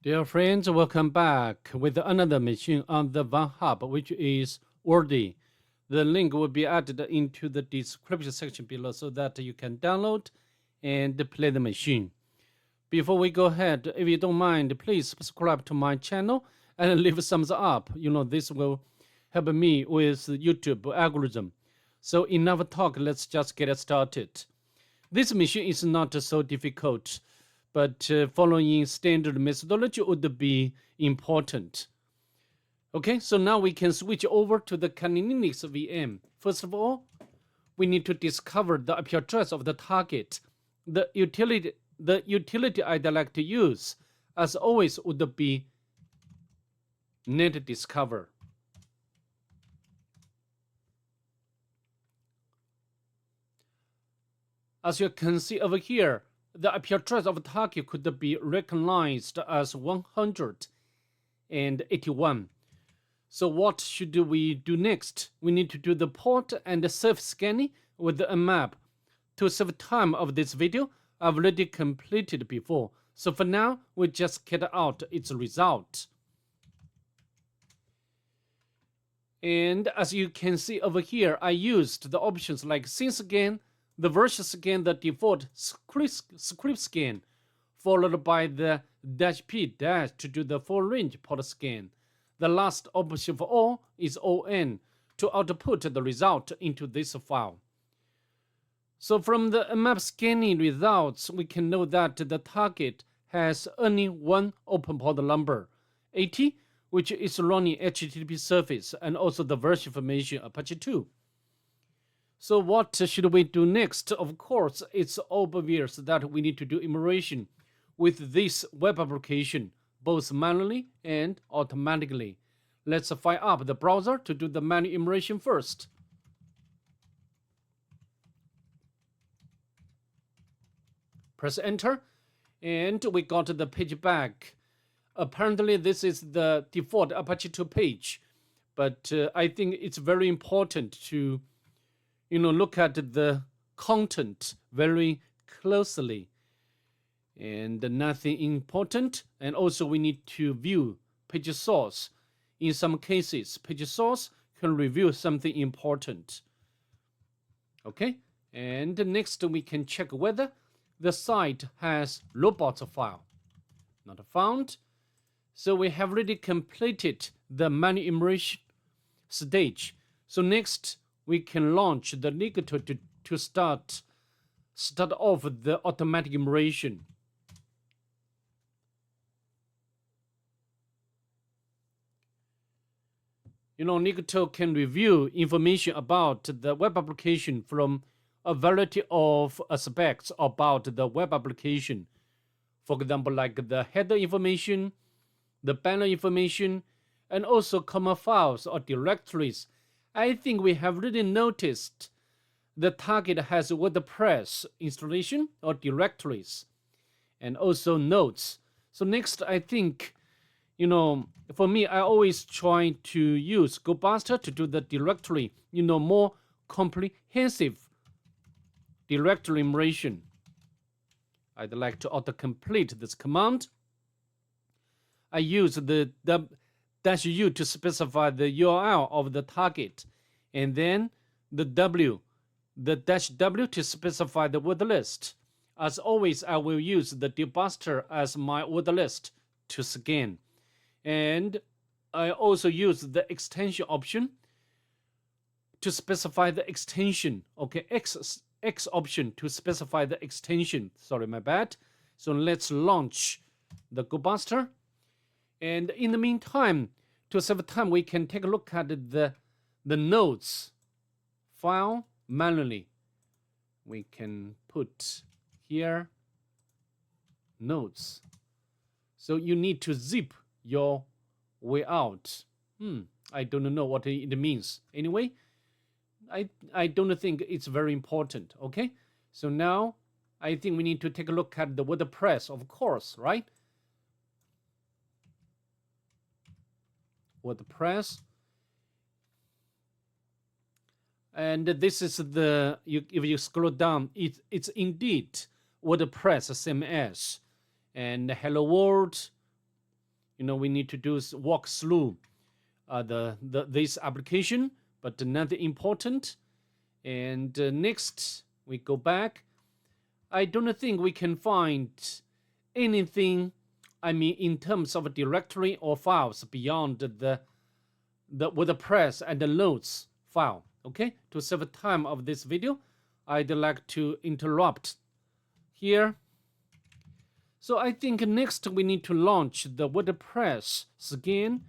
Dear friends, welcome back with another machine on the Van Hub, which is Wordy. The link will be added into the description section below so that you can download and play the machine. Before we go ahead, if you don't mind, please subscribe to my channel and leave a thumbs up. This will help me with YouTube algorithm. So enough talk, let's just get started. This machine is not so difficult, but following standard methodology would be important. Okay, so now we can switch over to the Kali Linux VM. First of all, we need to discover the IP address of the target. The utility I'd like to use, as always, would be netdiscover. As you can see over here, the IP address of the target could be recognized as 181. So what should we do next? We need to do the port and the self scanning with the map. To save time of this video, I've already completed before. So for now, we just get out its result. And as you can see over here, I used the options like scene scan, the version scan, the default script scan, followed by the -p- to do the full range port scan. The last option for all is ON to output the result into this file. So from the map scanning results, we can know that the target has only one open port number, 80, which is running HTTP service, and also the version information Apache 2. So what should we do next? Of course, it's obvious that we need to do emulation with this web application, both manually and automatically. Let's fire up the browser to do the manual emulation first. Press enter, and we got the page back. Apparently, this is the default Apache 2 page, but I think it's very important to look at the content very closely, and nothing important. And also we need to view page source. In some cases, page source can reveal something important. Okay, and next we can check whether the site has robots file. Not found. So we have already completed the manual emulation stage. So next we can launch the Ligato to start off the automatic emulation. Ligato can review information about the web application from a variety of aspects about the web application. For example, like the header information, the banner information, and also common files or directories. I think we have already noticed the target has WordPress installation or directories, and also nodes. So next, I think, for me, I always try to use GoBuster to do the directory, more comprehensive directory emulation. I'd like to autocomplete this command. I use the -u to specify the URL of the target, and then the -w to specify the word list. As always, I will use the debuster as my word list to scan. And I also use the extension option to specify the extension. Okay, X option to specify the extension. Sorry, my bad. So let's launch the GoBuster. And in the meantime, to save time, we can take a look at the nodes file manually. We can put here nodes. So you need to zip your way out. I don't know what it means. Anyway, I don't think it's very important. Okay, so now I think we need to take a look at the WordPress, of course, right? WordPress. And this is if you scroll down, it's indeed WordPress, same as. And hello world, we need to do is walk through this application, but nothing important. And next we go back. I don't think we can find anything, in terms of a directory or files beyond the WordPress and the notes file. Okay, to save time of this video, I'd like to interrupt here. So I think next we need to launch the WordPress again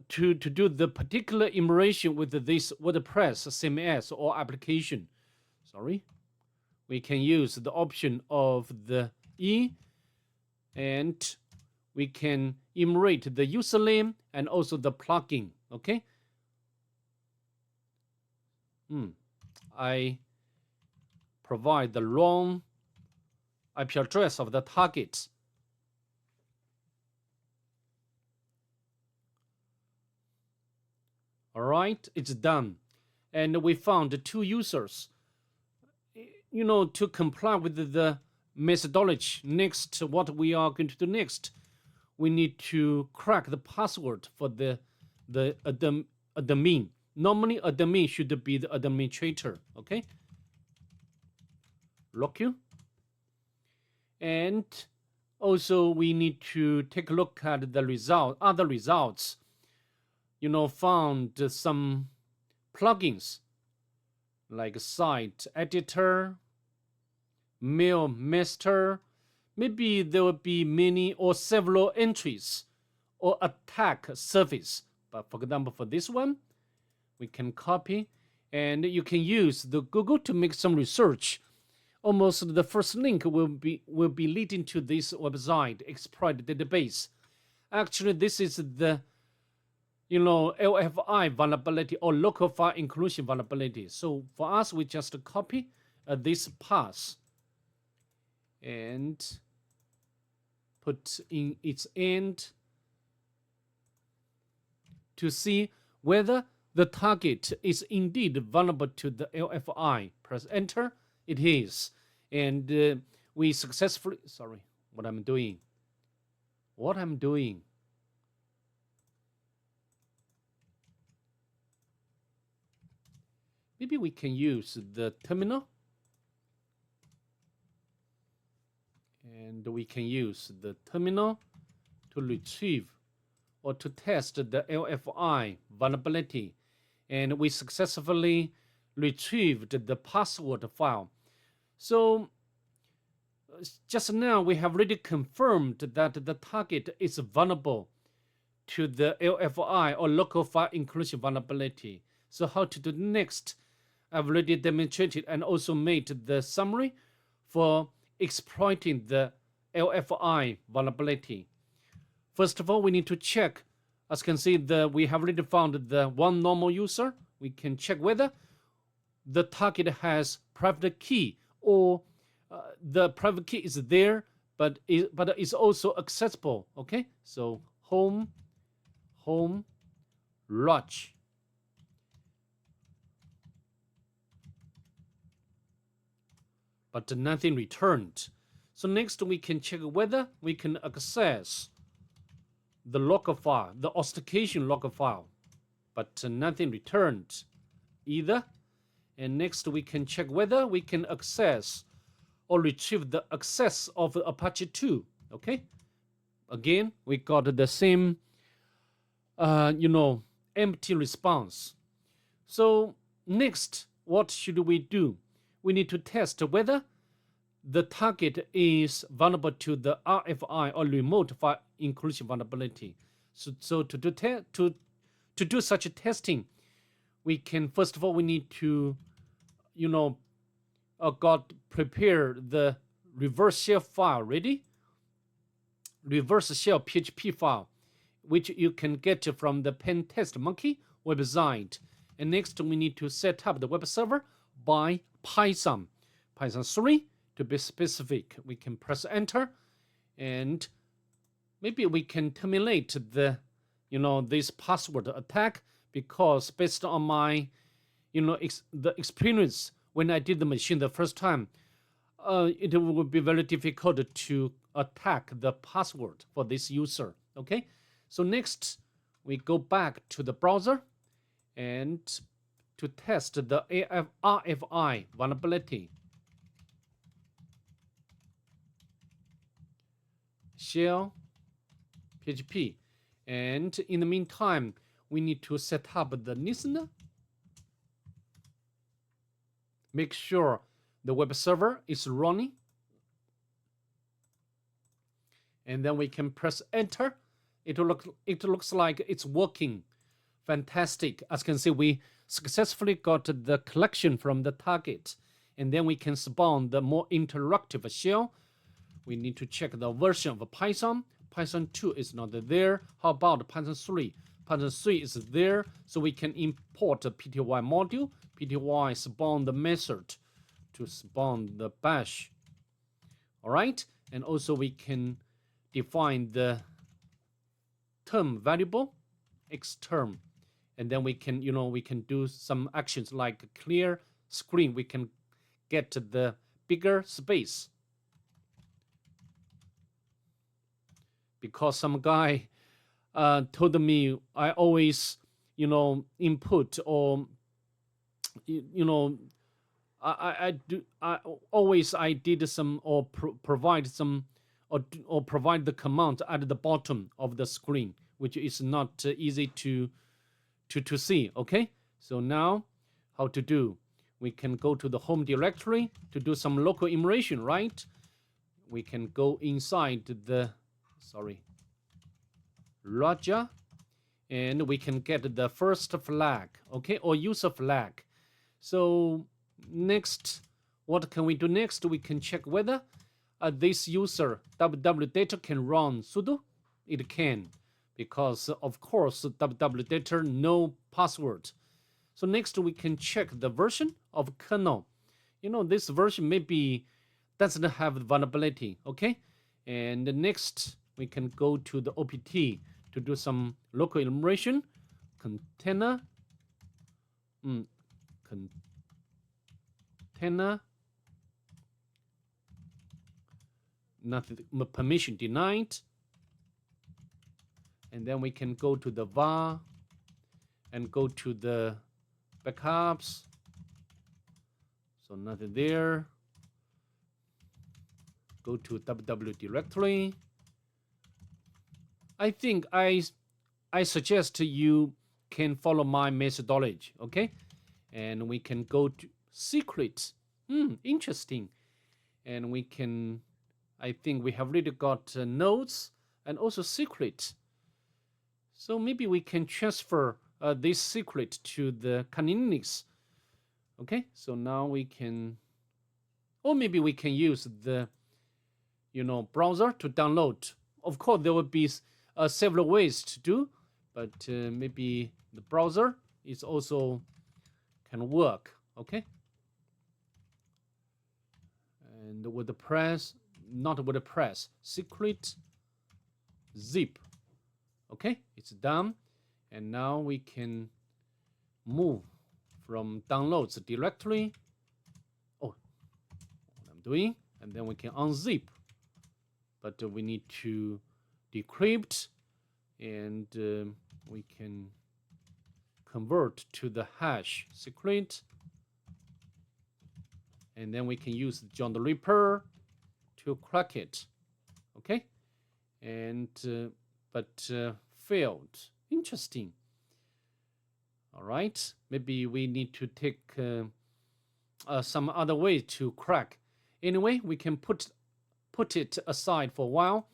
to do the particular immersion with this WordPress CMS or application. Sorry. We can use the option of the E, and we can enumerate the username and also the plugin. Okay. I provide the wrong IP address of the target. All right, it's done. And we found 2 users. To comply with the methodology, next, what we are going to do next, we need to crack the password for the admin. Normally, admin should be the administrator. Okay. Lock you. And also, we need to take a look at the other results. Found some plugins like site editor, mail master. Maybe there will be many or several entries or attack surface. But for example, for this one, we can copy, and you can use the Google to make some research. Almost the first link will be leading to this website, exploit database. Actually, this is the LFI vulnerability or local file inclusion vulnerability. So for us, we just copy this path and put in its end to see whether the target is indeed vulnerable to the LFI. Press enter. It is. And we successfully, sorry, what I'm doing. Maybe we can use the terminal. And we can use the terminal to retrieve or to test the LFI vulnerability. And we successfully retrieved the password file. So just now we have already confirmed that the target is vulnerable to the LFI or local file inclusion vulnerability. So how to do next? I've already demonstrated and also made the summary for exploiting the LFI vulnerability. First of all, we need to check. As you can see, we have already found the one normal user. We can check whether the target has private key or the private key is there, but is also accessible. Okay, so home, lodge. But nothing returned. So next we can check whether we can access the local file, the authentication local file, but nothing returned either. And next we can check whether we can access or retrieve the access of Apache 2. Okay, again we got the same empty response. So next, what should we do? We need to test whether the target is vulnerable to the RFI or remote file inclusion vulnerability. So to do such a testing, we can, first of all, we need to prepare the reverse shell file ready, reverse shell PHP file, which you can get from the PenTestMonkey website. And next we need to set up the web server by Python 3 to be specific. We can press enter, and maybe we can terminate the this password attack, because based on my the experience when I did the machine the first time, it would be very difficult to attack the password for this user. Okay, so next we go back to the browser and to test the RFI vulnerability. Shell PHP. And in the meantime, we need to set up the listener. Make sure the web server is running. And then we can press enter. It looks like it's working. Fantastic. As you can see, we successfully got the collection from the target. And then we can spawn the more interactive shell. We need to check the version of Python. Python 2 is not there. How about Python 3? Python 3 is there, so we can import the PTY module. PTY spawn the method to spawn the bash. All right, and also we can define the term variable, xterm, and then we can, we can do some actions like clear screen. We can get the bigger space. Because some guy told me I always, input or, I did some or provide some or provide the command at the bottom of the screen, which is not easy to see. Okay, so now how to do? We can go to the home directory to do some local immersion, right? We can go inside the Raja, and we can get the first flag, okay, or user flag. So next, what can we do next? We can check whether this user www.data can run sudo. It can, because of course www.data no password. So next we can check the version of kernel. This version maybe doesn't have vulnerability, okay? And next we can go to the OPT to do some local immersion. Container, nothing, permission denied. And then we can go to the var and go to the backups. So nothing there. Go to www directory. I think I suggest you can follow my methodology, okay? And we can go to secret. Interesting. And we can, I think we have already got nodes and also secret. So maybe we can transfer this secret to the Kali Linux. Okay, so now we can, or maybe we can use the, browser to download. Of course, there will be several ways to do, but maybe the browser is also can work. Okay, and with the press, not with the press, secret zip. Okay, it's done, and now we can move from downloads directory. Oh, what I'm doing, and then we can unzip, but we need to decrypt, and we can convert to the hash secret, and then we can use John the Ripper to crack it. Okay, and but failed. Interesting. All right, maybe we need to take some other way to crack. Anyway, we can put it aside for a while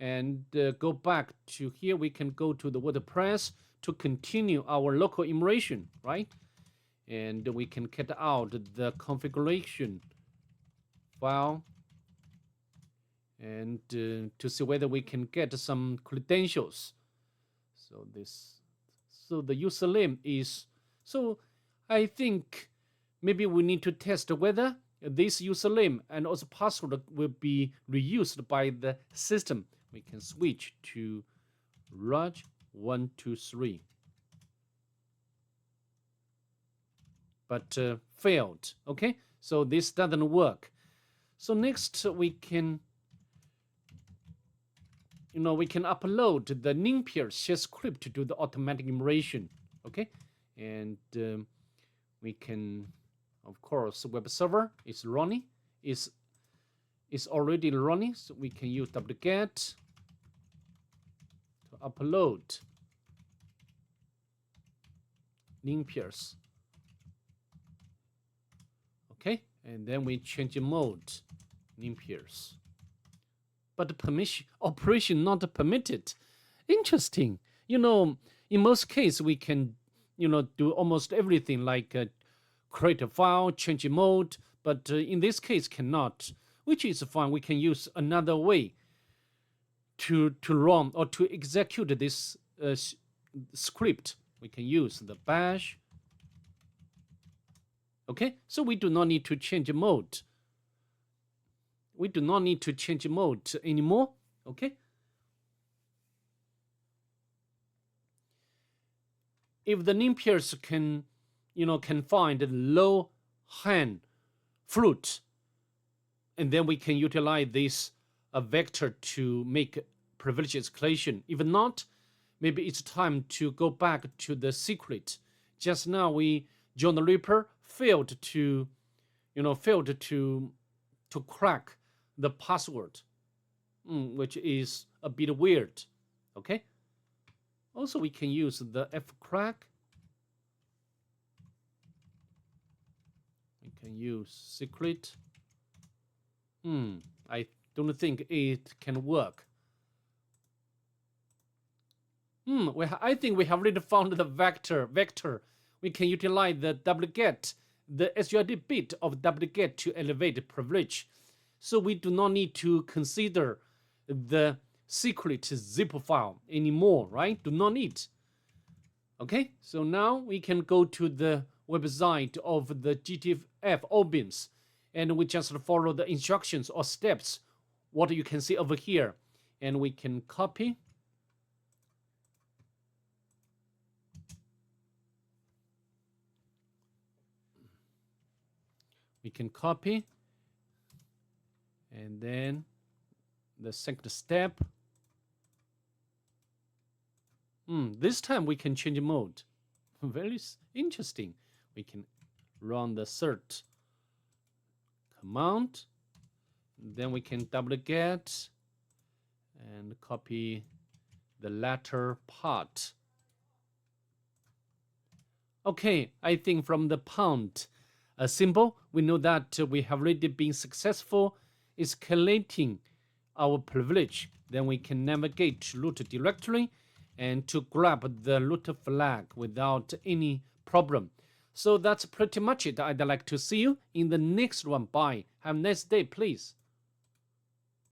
and go back to here. We can go to the WordPress to continue our local immersion, right? And we can get out the configuration file and to see whether we can get some credentials. So the username is, so I think maybe we need to test whether this username and also password will be reused by the system. We can switch to Raj123, but failed. Okay, so this doesn't work. So next we can we can upload the Ningpier shell script to do the automatic enumeration. Okay, and we can, of course, web server is running, is already running, so we can use wget to upload Ningpiers. Okay, and then we change the mode, Ningpiers. But permission operation not permitted. Interesting. In most cases we can, do almost everything like create a file, change mode, but in this case cannot, which is fine. We can use another way to run or to execute this script. We can use the bash. Okay, so we do not need to change mode. We do not need to change mode anymore. Okay. If the Ningpiers can find low hang fruit, and then we can utilize this vector to make privilege escalation. If not, maybe it's time to go back to the secret. Just now John the Ripper failed to crack the password, which is a bit weird. Okay. Also, we can use the fcrack. We can use secret. I don't think it can work. I think we have already found the vector. We can utilize the wget, the SUID bit of wget to elevate privilege. So we do not need to consider the secret zip file anymore, right? Do not need. Okay, so now we can go to the website of the GTF OBIMS, and we just follow the instructions or steps, what you can see over here, and we can copy. We can copy, and then the second step. This time we can change mode. Very interesting. We can run the cert command. Then we can wget and copy the latter part. Okay, I think from the pound symbol, we know that we have already been successful escalating our privilege. Then we can navigate to root directory and to grab the root flag without any problem. So that's pretty much it. I'd like to see you in the next one. Bye. Have a nice day, please.